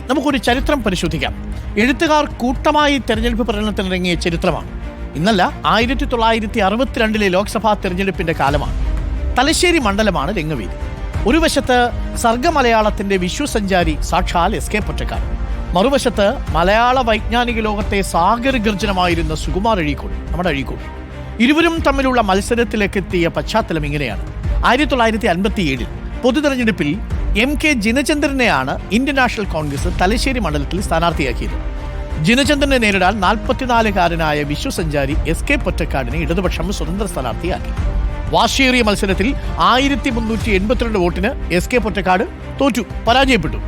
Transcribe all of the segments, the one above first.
നമുക്കൊരു ചരിത്രം പരിശോധിക്കാം. എഴുത്തുകാർ കൂട്ടമായി തെരഞ്ഞെടുപ്പ് പ്രചരണത്തിനിറങ്ങിയ ചരിത്രമാണ്. ഇന്നല്ല, 1962 ലോക്സഭാ തെരഞ്ഞെടുപ്പിന്റെ കാലമാണ്. തലശ്ശേരി മണ്ഡലമാണ് രംഗവേദി. ഒരു വശത്ത് സർഗമലയാളത്തിന്റെ വിശ്വസഞ്ചാരി സാക്ഷാൽ എസ് കെ പൊറ്റക്കാട്, മറുവശത്ത് മലയാള വൈജ്ഞാനിക ലോകത്തെ സാഗരഗർജനമായിരുന്ന സുകുമാർ അഴീക്കോട്, നമ്മുടെ അഴീക്കോട്. ഇരുവരും തമ്മിലുള്ള മത്സരത്തിലേക്ക് എത്തിയ പശ്ചാത്തലം ഇങ്ങനെയാണ്. 1957 പൊതു തെരഞ്ഞെടുപ്പിൽ MK ജിനചന്ദ്രനെയാണ് ഇന്ത്യൻ നാഷണൽ കോൺഗ്രസ് തലശ്ശേരി മണ്ഡലത്തിൽ സ്ഥാനാർത്ഥിയാക്കിയത്. ജിനചന്ദ്രനെ നേരിടാൻ 44-കാരനായ വിശ്വസഞ്ചാരി എസ് കെ പൊറ്റക്കാടിനെ ഇടതുപക്ഷം സ്വതന്ത്ര സ്ഥാനാർത്ഥിയാക്കി. വാശിയേറിയ മത്സരത്തിൽ 1382 വോട്ടിന് എസ് കെ പൊറ്റക്കാട് പരാജയപ്പെട്ടു.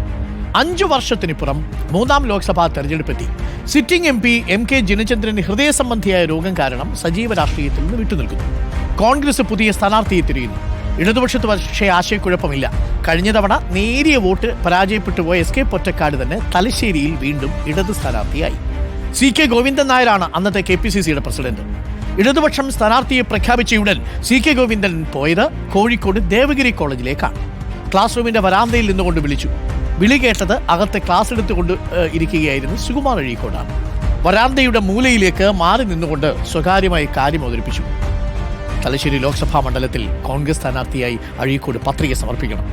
5 വർഷത്തിനിപ്പുറം മൂന്നാം ലോക്സഭാ തെരഞ്ഞെടുപ്പെത്തി. സിറ്റിംഗ് MP MK ജിനചന്ദ്രന് ഹൃദയ സംബന്ധിയായ രോഗം കാരണം സജീവ രാഷ്ട്രീയത്തിൽ നിന്ന് വിട്ടുനിൽക്കുന്നു. കോൺഗ്രസ് പുതിയ സ്ഥാനാർത്ഥിയെ തിരയുന്നു. ഇടതുപക്ഷത്ത് പക്ഷേ ആശയക്കുഴപ്പമില്ല. കഴിഞ്ഞ തവണ നേരിയ വോട്ട് പരാജയപ്പെട്ടു പോയ എസ് കെ പൊറ്റക്കാട് തന്നെ തലശ്ശേരിയിൽ വീണ്ടും ഇടത് സ്ഥാനാർത്ഥിയായി. CK ഗോവിന്ദൻ നായരാണ് അന്നത്തെ KPCCയുടെ പ്രസിഡന്റ്. ഇടതുപക്ഷം സ്ഥാനാർത്ഥിയെ പ്രഖ്യാപിച്ചയുടൻ CK ഗോവിന്ദൻ പോയത് കോഴിക്കോട് ദേവഗിരി കോളേജിലേക്കാണ്. ക്ലാസ് റൂമിന്റെ വരാന്തയിൽ നിന്നുകൊണ്ട് വിളിച്ചു. വിളി കേട്ടത് അകത്തെ ക്ലാസ് എടുത്തുകൊണ്ട് ഇരിക്കുകയായിരുന്നു സുകുമാർ അഴീക്കോടാണ്. വരാന്തയുടെ മൂലയിലേക്ക് മാറി നിന്നുകൊണ്ട് സ്വകാര്യമായി കാര്യം അവതരിപ്പിച്ചു. തലശ്ശേരി ലോക്സഭാ മണ്ഡലത്തിൽ കോൺഗ്രസ് സ്ഥാനാർത്ഥിയായി അഴീക്കോട് പത്രിക സമർപ്പിക്കണം.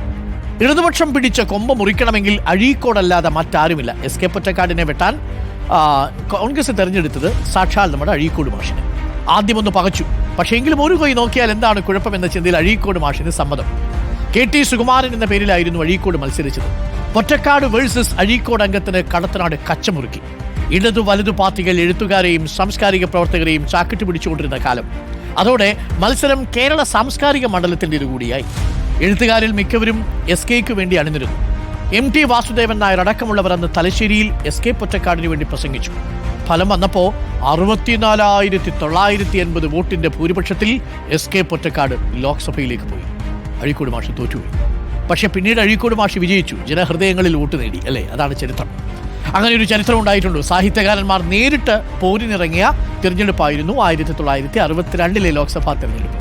ഇടതുപക്ഷം പിടിച്ച കൊമ്പ് മുറിക്കണമെങ്കിൽ അഴീക്കോടല്ലാതെ മറ്റാരുമില്ല. എസ് കെ പൊറ്റക്കാടിനെ വെട്ടാൻ കോൺഗ്രസ് തെരഞ്ഞെടുത്തത് സാക്ഷാൽ നമ്മുടെ അഴീക്കോട് മാഷിനെ. ആദ്യമൊന്ന് പകച്ചു. പക്ഷേ എങ്കിലും ഒരു കൈ നോക്കിയാൽ എന്താണ് കുഴപ്പമെന്ന ചിന്തയിൽ അഴീക്കോട് മാഷിന് സമ്മതം. KT സുകുമാരൻ എന്ന പേരിലായിരുന്നു അഴീക്കോട് മത്സരിച്ചത്. പൊറ്റക്കാട് വേഴ്സസ് അഴീക്കോട് അംഗത്തിന് കടത്തനാട് കച്ചമുറുക്കി. ഇടതു വലതു പാർട്ടികൾ എഴുത്തുകാരെയും സാംസ്കാരിക പ്രവർത്തകരെയും ചാക്കിട്ട് പിടിച്ചുകൊണ്ടിരുന്ന കാലം. അതോടെ മത്സരം കേരള സാംസ്കാരിക മണ്ഡലത്തിൻ്റെ കൂടിയായി. എഴുത്തുകാരിൽ മിക്കവരും SK വേണ്ടി അണിനിരുന്നു. MT വാസുദേവൻ നായർ അടക്കമുള്ളവർ അന്ന് തലശ്ശേരിയിൽ SK പൊറ്റക്കാടിന് വേണ്ടി പ്രസംഗിച്ചു. ഫലം വന്നപ്പോൾ 64,980 വോട്ടിന്റെ ഭൂരിപക്ഷത്തിൽ SK പൊറ്റക്കാട് ലോക്സഭയിലേക്ക് പോയി. അഴീക്കോട് മാഷ് തോറ്റുപോയി. പക്ഷെ പിന്നീട് അഴീക്കോട് മാഷ് വിജയിച്ചു. ജനഹൃദയങ്ങളിൽ വോട്ട് നേടി. അല്ലേ? അതാണ് ചരിത്രം. അങ്ങനെ ഒരു ചരിത്രം ഉണ്ടായിട്ടുണ്ട്. സാഹിത്യകാരന്മാർ നേരിട്ട് പോരിനിറങ്ങിയ തിരഞ്ഞെടുപ്പായിരുന്നു 1962 ലോക്സഭാ തെരഞ്ഞെടുപ്പ്.